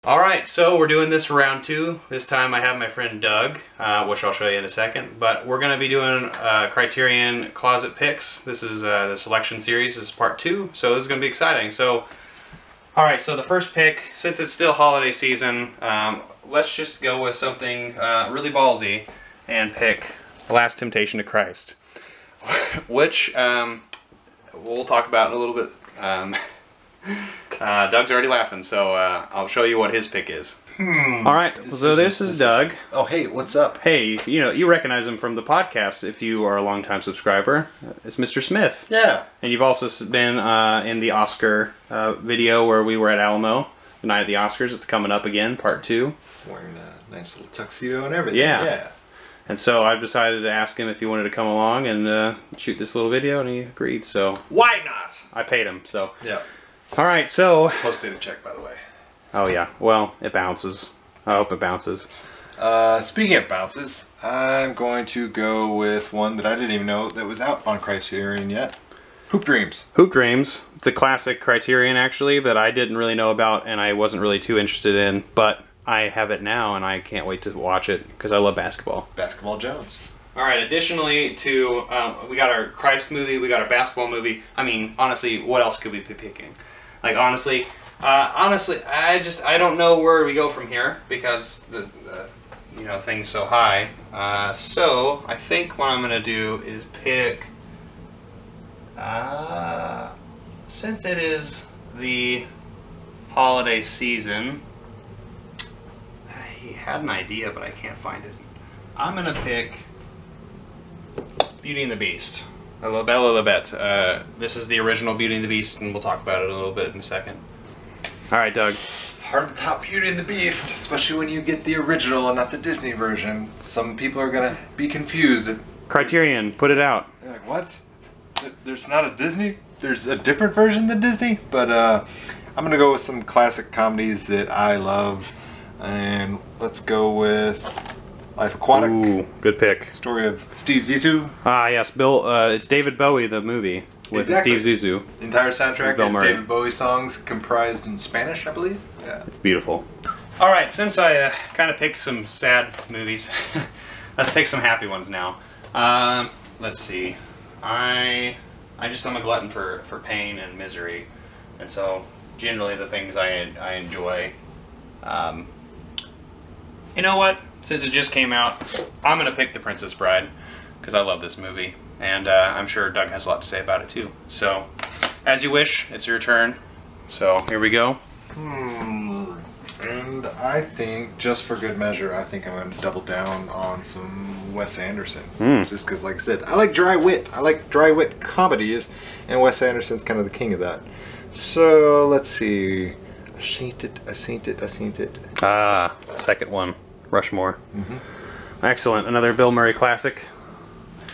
Alright, so we're doing this for round 2. This time I have my friend Doug, which I'll show you in a second. But we're going to be doing Criterion Closet Picks. This is the selection series. This is part 2, so this is going to be exciting. So, alright, so the first pick, since it's still holiday season, let's just go with something really ballsy and pick The Last Temptation of Christ. Which we'll talk about in a little bit. Doug's already laughing, so I'll show you what his pick is. Alright, so this is Doug. Oh, hey, what's up? Hey, you recognize him from the podcast if you are a longtime subscriber. It's Mr. Smith. Yeah. And you've also been in the Oscar video where we were at Alamo, the night of the Oscars. It's coming up again, part 2. Wearing a nice little tuxedo and everything. Yeah. And so I've decided to ask him if he wanted to come along and shoot this little video, and he agreed, so... Why not? I paid him, so... Yeah. Alright, so... Posted a check, by the way. Oh, yeah. Well, it bounces. I hope it bounces. Speaking of bounces, I'm going to go with one that I didn't even know that was out on Criterion yet. Hoop Dreams. Hoop Dreams. It's a classic Criterion, actually, that I didn't really know about and I wasn't really too interested in, but I have it now and I can't wait to watch it because I love basketball. Basketball Jones. Alright, additionally to, we got our Christ movie, we got our basketball movie. I mean, honestly, what else could we be picking? Like, honestly, I don't know where we go from here because the thing's so high. So I think what I'm gonna do is pick, since it is the holiday season, I had an idea but I can't find it. I'm gonna pick Beauty and the Beast. Bella the Bet. This is the original Beauty and the Beast, and we'll talk about it a little bit in a second. Alright, Doug. Hard to top Beauty and the Beast, especially when you get the original and not the Disney version. Some people are going to be confused. Criterion, put it out. They're like, what? There's not a Disney? There's a different version than Disney? But I'm going to go with some classic comedies that I love. And let's go with Life Aquatic. Ooh, good pick. Story of Steve Zissou. Ah, yes, Bill. It's David Bowie, the movie with Steve Zissou. The entire soundtrack Bill is Murray. David Bowie songs comprised in Spanish, I believe. Yeah, it's beautiful. All right, since I kind of picked some sad movies, let's pick some happy ones now. Let's see. I'm a glutton for pain and misery, and so generally the things I enjoy. You know what? Since it just came out, I'm going to pick The Princess Bride, because I love this movie, and I'm sure Doug has a lot to say about it too. So, as you wish, it's your turn. So, here we go. And I think, just for good measure, I think I'm going to double down on some Wes Anderson. Just because, like I said, I like dry wit. I like dry wit comedies, and Wes Anderson's kind of the king of that. So, let's see. I seen it. Ah, second one. Rushmore. Excellent. Another Bill Murray classic.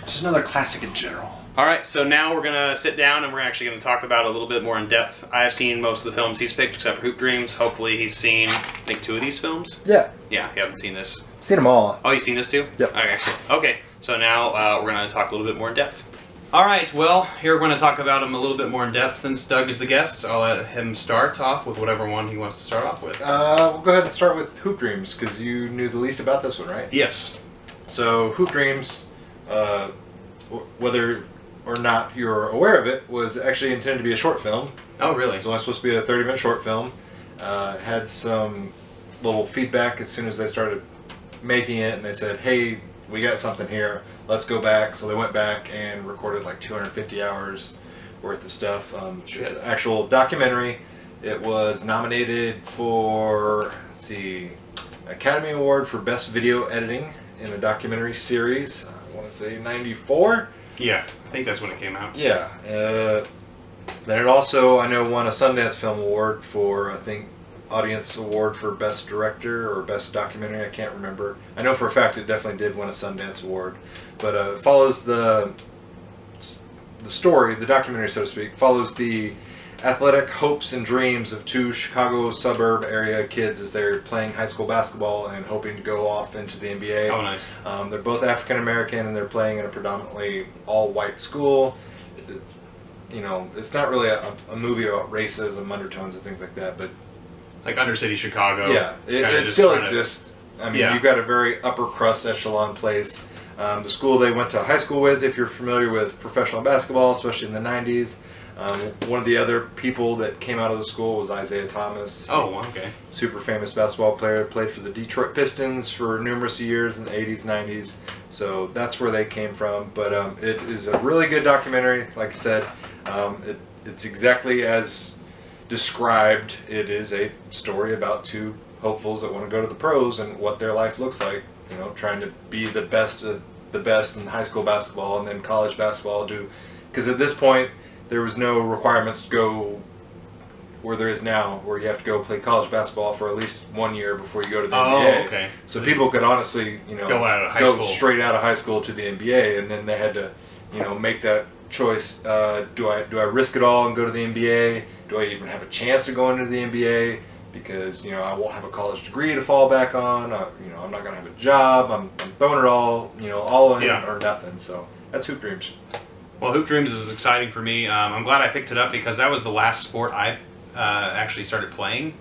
Just another classic in general. Alright, so now we're going to sit down and we're actually going to talk about it a little bit more in depth. I've seen most of the films he's picked except for Hoop Dreams. Hopefully he's seen, I think, 2 of these films? Yeah. Yeah, you haven't seen this? Seen them all. Oh, you've seen this too? Yep. Okay, excellent. Okay, so now we're going to talk a little bit more in depth. Alright, well, here we're going to talk about him a little bit more in depth. Since Doug is the guest, I'll let him start off with whatever one he wants to start off with. We'll go ahead and start with Hoop Dreams, because you knew the least about this one, right? Yes. So, Hoop Dreams, whether or not you're aware of it, was actually intended to be a short film. Oh, really? So it was supposed to be a 30-minute short film. Had some little feedback as soon as they started making it, and they said, hey, we got something here. Let's go back. So they went back and recorded like 250 hours worth of stuff. It's an actual documentary. It was nominated for, let's see, Academy Award for Best Video Editing in a Documentary Series. I want to say 94. Yeah, I think that's when it came out. Yeah. Then it also, I know, won a Sundance Film Award for, I think, Audience Award for Best Director or Best Documentary. I can't remember. I know for a fact it definitely did win a Sundance Award. But it follows the story, the documentary, so to speak, follows the athletic hopes and dreams of 2 Chicago suburb area kids as they're playing high school basketball and hoping to go off into the NBA. Oh, nice. They're both African American and they're playing in a predominantly all-white school. You know, it's not really a movie about racism, undertones, and things like that, but like Undercity Chicago. Yeah, it still exists. I mean, you've got a very upper crust echelon place. The school they went to high school with, if you're familiar with professional basketball, especially in the 90s, one of the other people that came out of the school was Isaiah Thomas. Oh, okay. Super famous basketball player, played for the Detroit Pistons for numerous years in the 80s, 90s. So that's where they came from. But it is a really good documentary. Like I said, it's exactly as described. It is a story about two hopefuls that want to go to the pros and what their life looks like. You know, trying to be the best of the best in high school basketball and then college basketball. Because at this point, there was no requirements to go where there is now, where you have to go play college basketball for at least 1 year before you go to the NBA. Okay. So people could honestly, go straight out of high school to the NBA, and then they had to, make that choice. Do I risk it all and go to the NBA? Do I even have a chance to go into the NBA? Because I won't have a college degree to fall back on. I'm not gonna have a job. I'm throwing it all, all in or nothing. So that's Hoop Dreams. Well, Hoop Dreams is exciting for me. I'm glad I picked it up because that was the last sport I actually started playing,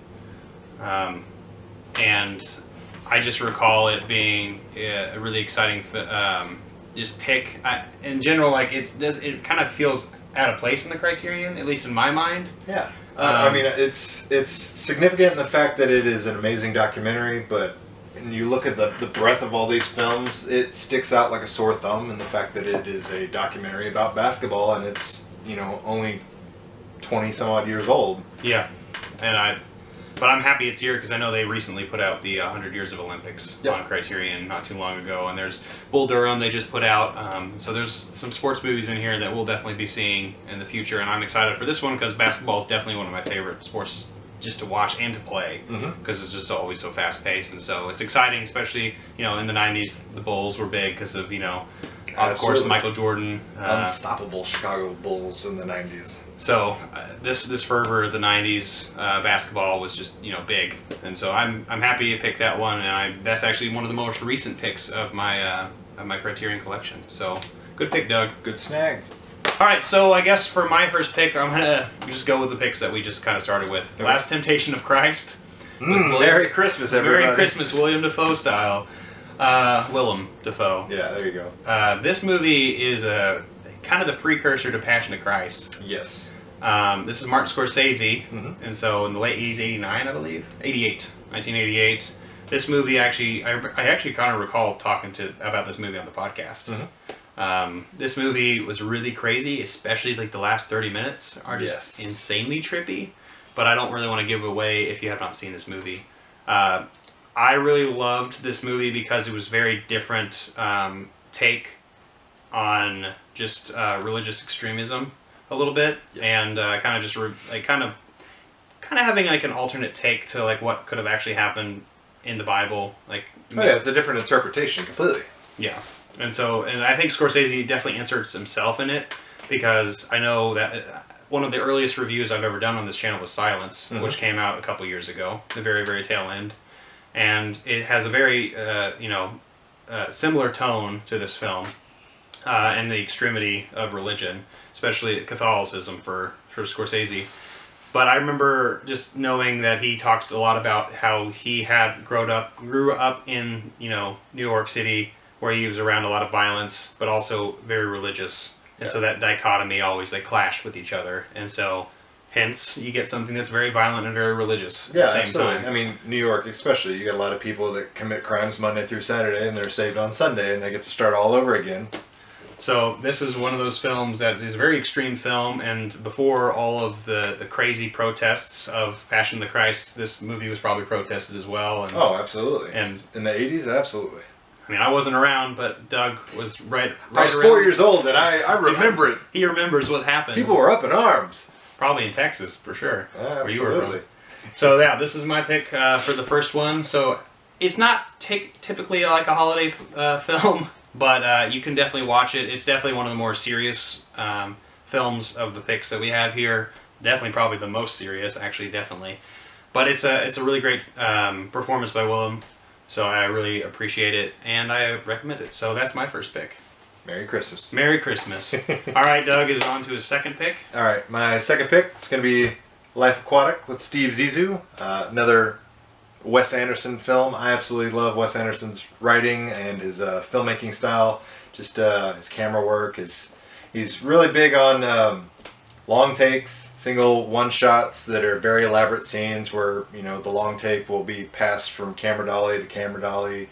and I just recall it being a really exciting just pick. In general, like it kind of feels out of place in the Criterion, at least in my mind. Yeah. I mean, it's significant in the fact that it is an amazing documentary, but when you look at the breadth of all these films, it sticks out like a sore thumb in the fact that it is a documentary about basketball, and it's, only 20 some odd years old. Yeah, but I'm happy it's here because I know they recently put out the 100 Years of Olympics on Criterion not too long ago, and there's Bull Durham they just put out, so there's some sports movies in here that we'll definitely be seeing in the future, and I'm excited for this one because basketball is definitely one of my favorite sports just to watch and to play because it's just always so fast paced, and so it's exciting, especially in the 90s the Bulls were big because of of course Michael Jordan, unstoppable Chicago Bulls in the 90s. So this fervor of the 90s basketball was just big, and so I'm happy you picked that one, and that's actually one of the most recent picks of my Criterion collection. So good pick, Doug. Good snag. All right, so I guess for my first pick, I'm gonna just go with the picks that we just kind of started with. The Last Temptation of Christ. Merry Christmas, everybody. Merry Christmas, William Dafoe style. Willem Dafoe. Yeah, there you go. This movie is kind of the precursor to Passion of Christ. Yes. This is Martin Scorsese, and so in the late 80s, 89, I believe? 1988. This movie actually, I actually kind of recall talking about this movie on the podcast. This movie was really crazy, especially like the last 30 minutes are just insanely trippy, but I don't really want to give away if you have not seen this movie. I really loved this movie because it was very different take on just religious extremism a little bit, and kind of just kind of having like an alternate take to like what could have actually happened in the Bible. Like, it's a different interpretation completely. Yeah. And I think Scorsese definitely inserts himself in it, because I know that one of the earliest reviews I've ever done on this channel was Silence, which came out a couple years ago, the very, very tail end. And it has a very, similar tone to this film, and the extremity of religion, especially Catholicism for Scorsese. But I remember just knowing that he talks a lot about how he had grew up in, New York City, where he was around a lot of violence, but also very religious. And so that dichotomy always, they clashed with each other. And so, hence, you get something that's very violent and very religious at the same time. I mean, New York especially, you get a lot of people that commit crimes Monday through Saturday, and they're saved on Sunday, and they get to start all over again. So this is one of those films that is a very extreme film, and before all of the crazy protests of Passion of the Christ, this movie was probably protested as well. And, oh, absolutely. And in the 80s, absolutely. I mean, I wasn't around, but Doug was right I was 4 years old, and I remember it. He remembers what happened. People were up in arms. Probably in Texas, for sure. Absolutely. Where you were from. So, yeah, this is my pick for the first one. So, it's not typically like a holiday film, but you can definitely watch it. It's definitely one of the more serious films of the picks that we have here. Definitely probably the most serious, actually, definitely. But it's a really great performance by Willem. So I really appreciate it, and I recommend it. So that's my first pick. Merry Christmas. Merry Christmas. All right, Doug is on to his second pick. All right, my second pick is going to be a Life Aquatic with Steve Zissou, another Wes Anderson film. I absolutely love Wes Anderson's writing and his filmmaking style. Just his camera work. He's really big on long takes, single one shots that are very elaborate scenes where, you know, the long take will be passed from camera dolly to camera dolly.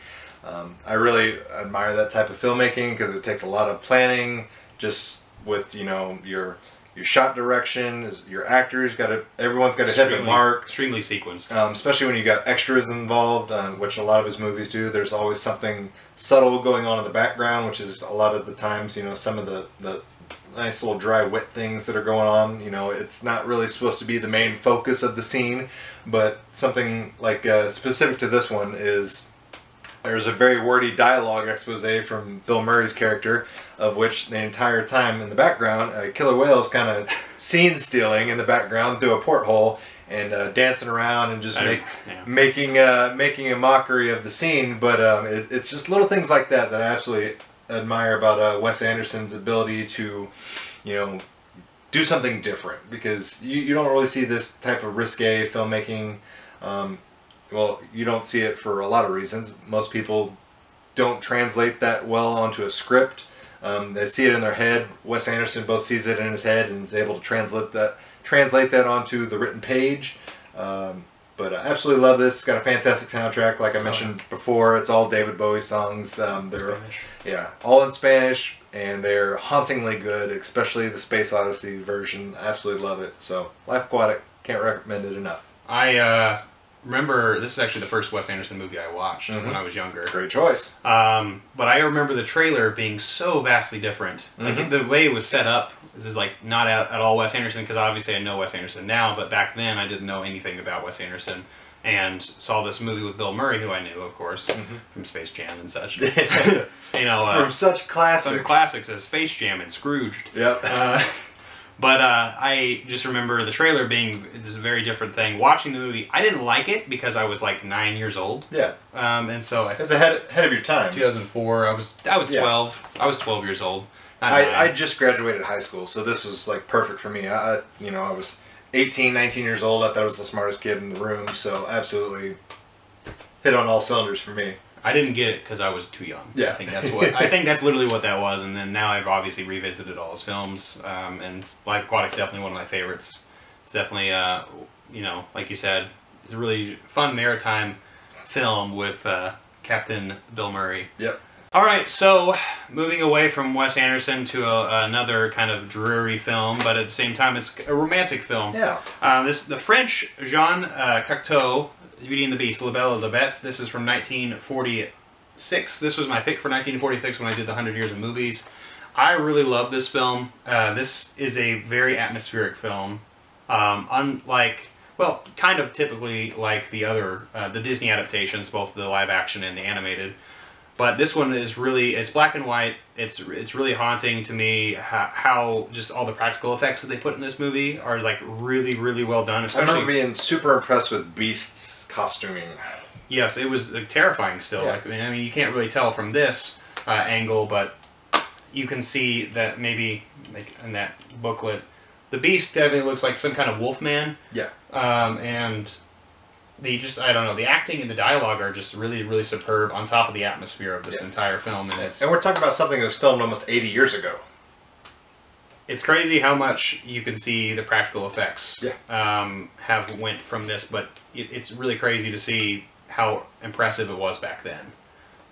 I really admire that type of filmmaking because it takes a lot of planning, just with, you know, your shot direction, your actors everyone's got to hit the mark. Extremely sequenced. Especially when you got extras involved, which a lot of his movies do. There's always something subtle going on in the background, which is a lot of the times, you know, some of the nice little dry wit things that are going on. You know, it's not really supposed to be the main focus of the scene, but something like specific to this one is there's a very wordy dialogue expose from Bill Murray's character, of which the entire time in the background, killer whale is kind of scene stealing in the background through a porthole and dancing around and just making a mockery of the scene. But it's just little things like that that I absolutely admire about Wes Anderson's ability to, you know, do something different, because you don't really see this type of risque filmmaking. Well, you don't see it for a lot of reasons. Most people don't translate that well onto a script. They see it in their head. Wes Anderson both sees it in his head and is able to translate that onto the written page. But I absolutely love this. It's got a fantastic soundtrack. Like I mentioned before, it's all David Bowie songs. They're Spanish. Yeah, all in Spanish, and they're hauntingly good, especially the Space Odyssey version. I absolutely love it. So, Life Aquatic, can't recommend it enough. I remember, this is actually the first Wes Anderson movie I watched when I was younger. Great choice. But I remember the trailer being so vastly different. Like the way it was set up, this is like not at all Wes Anderson, because obviously I know Wes Anderson now, but back then I didn't know anything about Wes Anderson, and saw this movie with Bill Murray, who I knew, of course, from Space Jam and such. You know, from such classics. Some classics as Space Jam and Scrooged. Yep. But I just remember the trailer being this very different thing. Watching the movie, I didn't like it because I was like 9 years old. Yeah. And so it's ahead of your time. 2004. I was 12. I was 12 years old. I just graduated high school, so this was like perfect for me. I was 18, 19 years old. I thought I was the smartest kid in the room, so absolutely hit on all cylinders for me. I didn't get it because I was too young. Yeah. I think that's literally what that was. And then now I've obviously revisited all his films, and Life Aquatic's definitely one of my favorites. It's definitely, you know, like you said, it's a really fun maritime film with Captain Bill Murray. Yep. All right, so moving away from Wes Anderson to another kind of dreary film, but at the same time it's a romantic film. Yeah. The French Jean Cocteau, Beauty and the Beast, La Belle et la Bête. This is from 1946. This was my pick for 1946 when I did the 100 Years of Movies. I really love this film. This is a very atmospheric film. Unlike, well, kind of typically like the other, the Disney adaptations, both the live action and the animated. But this one is really, it's black and white. It's really haunting to me how just all the practical effects that they put in this movie are like really, really well done. I remember being super impressed with Beast's costuming. Yes, it was terrifying still. Yeah. Like, I mean, you can't really tell from this angle, but you can see that maybe like in that booklet, the Beast definitely looks like some kind of wolf man. Yeah. And I don't know, the acting and the dialogue are just really, really superb on top of the atmosphere of this entire film. And we're talking about something that was filmed almost 80 years ago. It's crazy how much you can see the practical effects have went from this, but it's really crazy to see how impressive it was back then.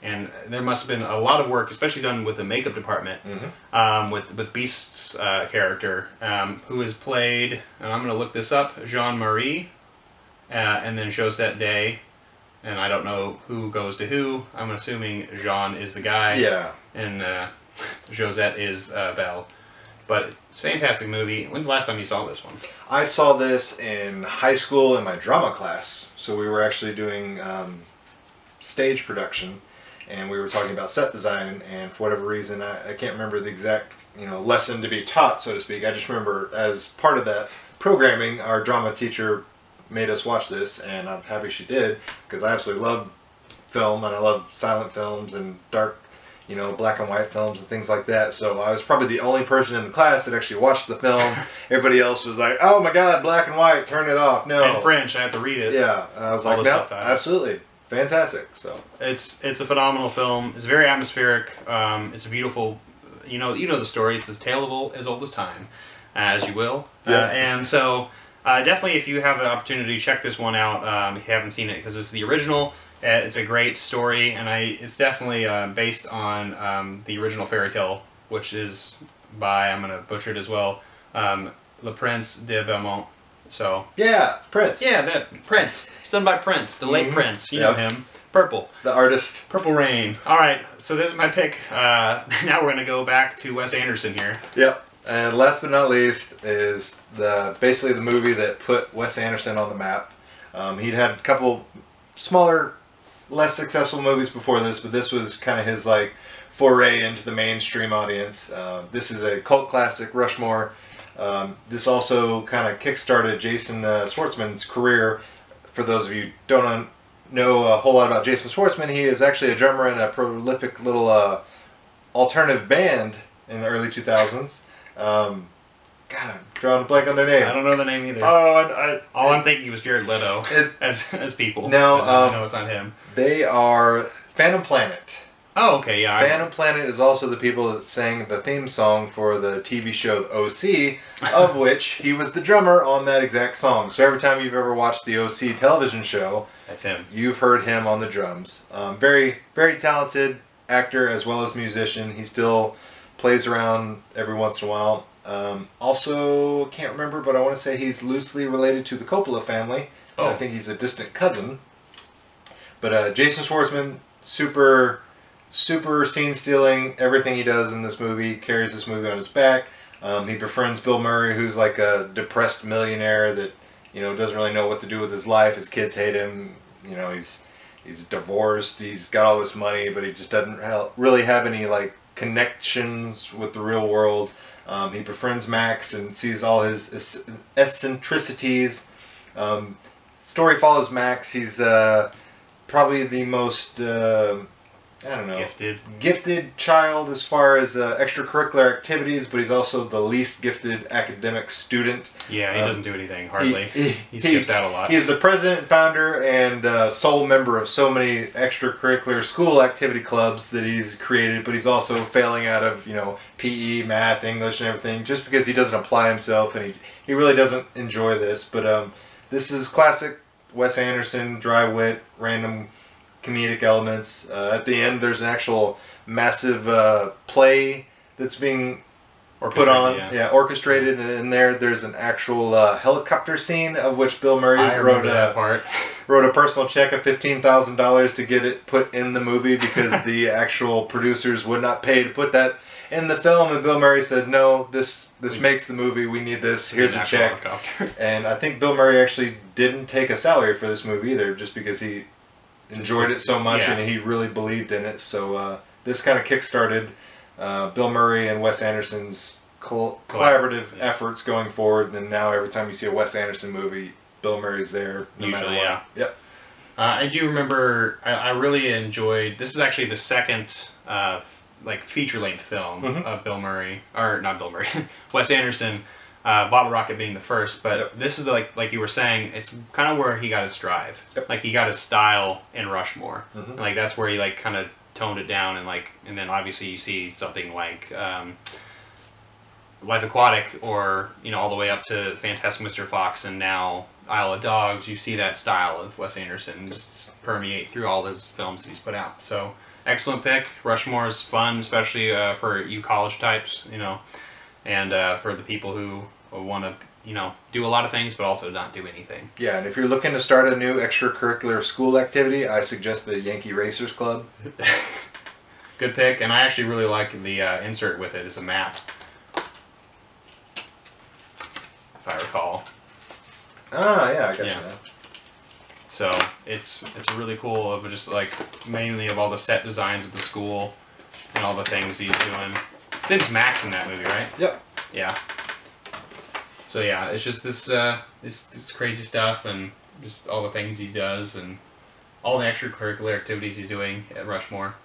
And there must have been a lot of work, especially done with the makeup department, with Beast's character, who is played, and I'm going to look this up, Jean-Marie, and then Josette Day, and I don't know who goes to who. I'm assuming Jean is the guy, and Josette is Belle. But it's a fantastic movie. When's the last time you saw this one? I saw this in high school in my drama class. So we were actually doing stage production, and we were talking about set design, and for whatever reason, I can't remember the exact lesson to be taught, so to speak. I just remember as part of that programming, our drama teacher made us watch this, and I'm happy she did, because I absolutely love film, and I love silent films and dark, you know, black and white films and things like that. So I was probably the only person in the class that actually watched the film. Everybody else was like, "Oh my God, black and white, turn it off." No. And French, I have to read it. Yeah, I was like, "No, absolutely, fantastic." So it's a phenomenal film. It's very atmospheric. It's a beautiful, you know the story. It's as tale as old as time, as you will. Yeah. And so definitely, if you have an opportunity, check this one out. If you haven't seen it, because it's the original. It's a great story, and it's definitely based on the original fairy tale, which is by, I'm going to butcher it as well, Le Prince de Belmont. So yeah, Prince. Yeah, that Prince. It's done by Prince, the late Prince. You know him. Purple. The artist. Purple Rain. All right, so this is my pick. Now we're going to go back to Wes Anderson here. Yep. And last but not least is basically the movie that put Wes Anderson on the map. He'd had a couple smaller, less successful movies before this, but this was kind of his like foray into the mainstream audience. This is a cult classic, Rushmore. This also kind of kickstarted Jason Schwartzman's career. For those of you who don't know a whole lot about Jason Schwartzman, he is actually a drummer in a prolific little alternative band in the early 2000s. God, I'm drawing a blank on their name. I don't know the name either. Oh, all I'm thinking was Jared Leto as people. No, I know it's not him. They are Phantom Planet. Oh, okay, yeah. Phantom Planet is also the people that sang the theme song for the TV show The OC, of which he was the drummer on that exact song. So every time you've ever watched the OC television show, that's him. You've heard him on the drums. Very, very talented actor as well as musician. He still plays around every once in a while. Also, can't remember, but I want to say he's loosely related to the Coppola family. Oh. I think he's a distant cousin. But Jason Schwartzman, super scene stealing. Everything he does in this movie, carries this movie on his back. He befriends Bill Murray, who's like a depressed millionaire that, you know, doesn't really know what to do with his life. His kids hate him. You know, he's divorced. He's got all this money, but he just doesn't really have any like connections with the real world. He befriends Max and sees all his eccentricities. Story follows Max. He's probably the most I don't know, gifted child as far as extracurricular activities, but he's also the least gifted academic student. Yeah, he doesn't do anything, hardly. He skips out a lot. He's the president, founder, and sole member of so many extracurricular school activity clubs that he's created, but he's also failing out of, you know, PE, math, English, and everything, just because he doesn't apply himself, and he really doesn't enjoy this. But this is classic Wes Anderson, dry wit, random comedic elements. At the end, there's an actual massive play that's being put on, orchestrated, and in there's an actual helicopter scene of which Bill Murray wrote a personal check of $15,000 to get it put in the movie because the actual producers would not pay to put that in the film, and Bill Murray said, "No, this makes the movie. We need this. Here's a check." And I think Bill Murray actually didn't take a salary for this movie either, just because he enjoyed it so much and he really believed in it. So this kind of kickstarted Bill Murray and Wes Anderson's collaborative efforts going forward. And now every time you see a Wes Anderson movie, Bill Murray's there. Usually, yeah. Yep. I do remember. I really enjoyed. This is actually the second like feature-length film of Bill Murray, or not Bill Murray, Wes Anderson. Bottle Rocket being the first, but this is like you were saying, it's kind of where he got his drive. Like he got his style in Rushmore. And, like that's where he like kind of toned it down, and then obviously you see something like Life Aquatic, or you know, all the way up to Fantastic Mr. Fox, and now Isle of Dogs. You see that style of Wes Anderson just permeate through all his films that he's put out. So excellent pick. Rushmore is fun, especially for you college types, you know, and for the people who want to, you know, do a lot of things but also not do anything. Yeah, and if you're looking to start a new extracurricular school activity, I suggest the Yankee Racers Club. Good pick, and I actually really like the insert with it. It's a map, if I recall. Ah, yeah, I got you now. So it's really cool of just like mainly of all the set designs of the school and all the things he's doing. His name's Max in that movie, right? Yep. Yeah. So yeah, it's just this this crazy stuff and just all the things he does and all the extracurricular activities he's doing at Rushmore.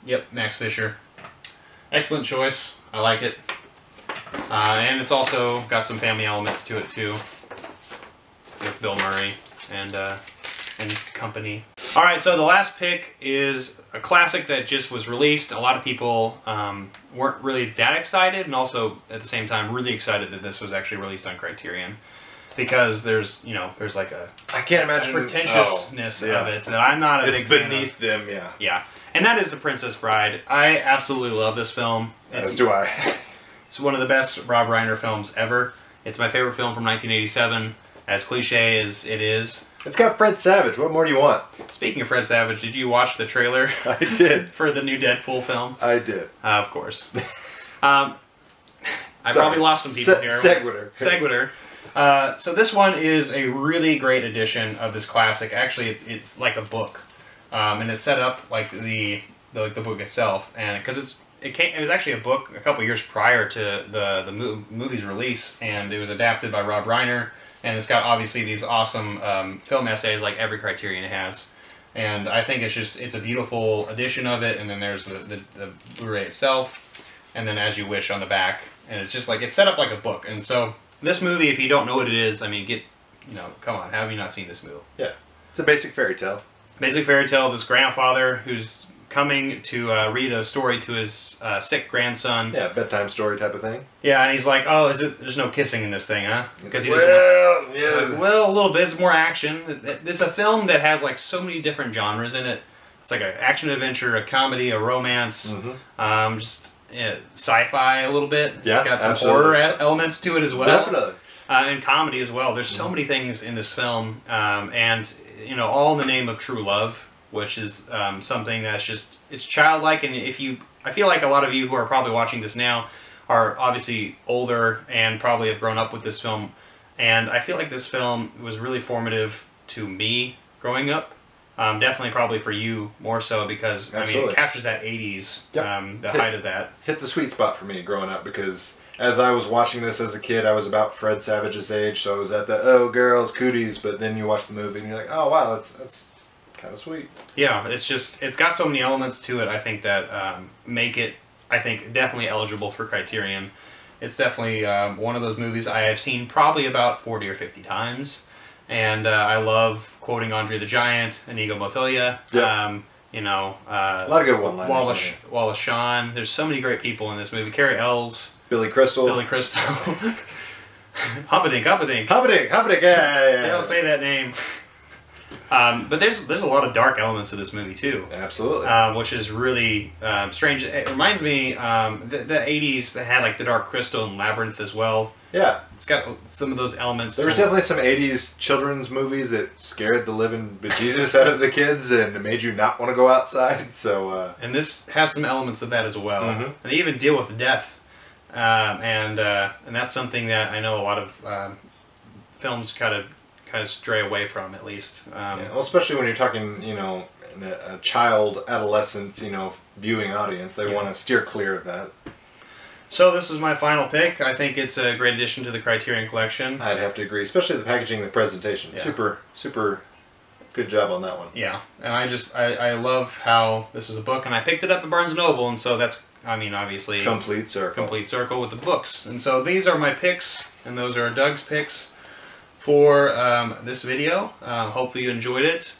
Yep, Max Fisher. Excellent choice. I like it. And it's also got some family elements to it too, with Bill Murray and company. All right, so the last pick is a classic that just was released. A lot of people weren't really that excited, and also at the same time really excited that this was actually released on Criterion, because there's like a I can't imagine pretentiousness of it that I'm not a big fan of. It's beneath them, yeah. Yeah, and that is The Princess Bride. I absolutely love this film. As do I. It's one of the best Rob Reiner films ever. It's my favorite film from 1987, as cliche as it is. It's got Fred Savage. What more do you want? Speaking of Fred Savage, did you watch the trailer? I did. For the new Deadpool film? I did. Of course. I probably lost some people here. Segwiter. So this one is a really great edition of this classic. Actually, it's like a book, and it's set up like the book itself, and because it was actually a book a couple years prior to the movie's release, and it was adapted by Rob Reiner. And it's got obviously these awesome film essays like every Criterion has. And I think it's a beautiful edition of it. And then there's the Blu-ray itself. And then As You Wish on the back. And it's just like, it's set up like a book. And so this movie, if you don't know what it is, I mean, come on, how have you not seen this movie? Yeah. It's a basic fairy tale. Basic fairy tale of this grandfather who's coming to read a story to his sick grandson. Yeah, bedtime story type of thing. Yeah, and he's like, "Oh, there's no kissing in this thing, huh?" Because he doesn't. Well, a little bit. It's more action. It's a film that has like so many different genres in it. It's like an action adventure, a comedy, a romance, just sci-fi a little bit. Yeah, it's got some horror elements to it as well. Definitely. And comedy as well. There's so many things in this film, and all in the name of true love, which is something that's it's childlike. And I feel like a lot of you who are probably watching this now are obviously older and probably have grown up with this film. And I feel like this film was really formative to me growing up. Definitely probably for you more so, because Absolutely. I mean, it captures that 80s, the height of that. Hit the sweet spot for me growing up, because as I was watching this as a kid, I was about Fred Savage's age, so I was at the, oh, girls, cooties, but then you watch the movie and you're like, oh, wow, that's kind of sweet. Yeah, it's got so many elements to it, I think, that make it, I think, definitely eligible for Criterion. It's definitely one of those movies I have seen probably about 40 or 50 times. And I love quoting Andre the Giant, Inigo Montoya, yep. A lot of good one-liners. Wallace Shawn. There's so many great people in this movie. Carrie Ells. Billy Crystal. Humperdinck. Humperdinck, yeah. They don't say that name. But there's a lot of dark elements to this movie too. Absolutely. Which is really strange. It reminds me, the 80s that had like The Dark Crystal and Labyrinth as well. Yeah. It's got some of those elements. There was definitely some 80s children's movies that scared the living bejesus out of the kids and made you not want to go outside. So. And this has some elements of that as well. Mm-hmm. And they even deal with death. And that's something that I know a lot of films kind of stray away from, at least. Yeah, well, especially when you're talking, a child, adolescent, viewing audience, they want to steer clear of that. So this is my final pick. I think it's a great addition to the Criterion Collection. I'd have to agree, especially the packaging and the presentation. Yeah. Super good job on that one. Yeah, and I love how this is a book, and I picked it up at Barnes & Noble, and so that's, obviously... Complete circle. Complete circle with the books. And so these are my picks, and those are Doug's picks for this video. Hopefully you enjoyed it.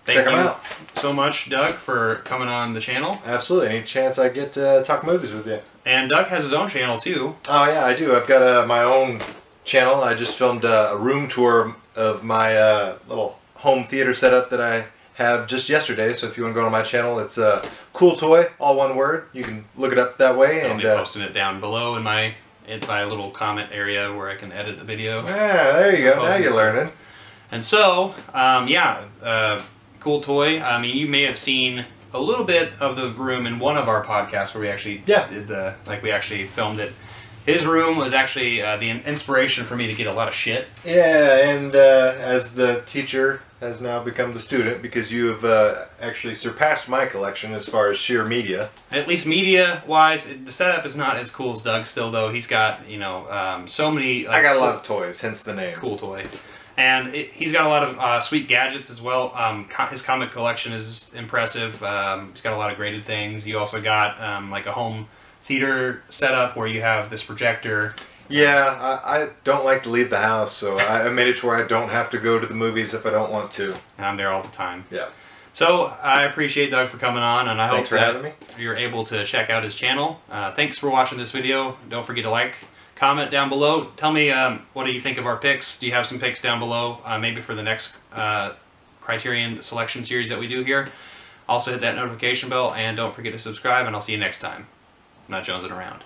Check them out. So much, Doug, for coming on the channel. Absolutely. Any chance I get to talk movies with you. And Doug has his own channel, too. Oh, yeah, I do. I've got my own channel. I just filmed a room tour of my little home theater setup that I have just yesterday. So if you want to go to my channel, it's Cool Toy, all one word. You can look it up that way. I'll be posting it down below in my little comment area where I can edit the video. Yeah, there you go. Now you're learning. And so, Cool Toy. You may have seen a little bit of the room in one of our podcasts where we actually we actually filmed it. His room was actually the inspiration for me to get a lot of shit. Yeah, and as the teacher has now become the student, because you have actually surpassed my collection as far as sheer media. At least media-wise, the setup is not as cool as Doug's still, though. He's got, so many... I got a lot of toys, hence the name. Cool Toy. And he's got a lot of sweet gadgets as well. His comic collection is impressive. He's got a lot of graded things. You also got like a home theater setup where you have this projector. Yeah, I don't like to leave the house, so I made it to where I don't have to go to the movies if I don't want to. And I'm there all the time. Yeah. So I appreciate Doug for coming on, and I hope for having me. You're able to check out his channel. Thanks for watching this video. Don't forget to like, comment down below. Tell me what do you think of our picks. Do you have some picks down below, maybe for the next Criterion selection series that we do here? Also hit that notification bell, and don't forget to subscribe, and I'll see you next time. I'm not jonesing around.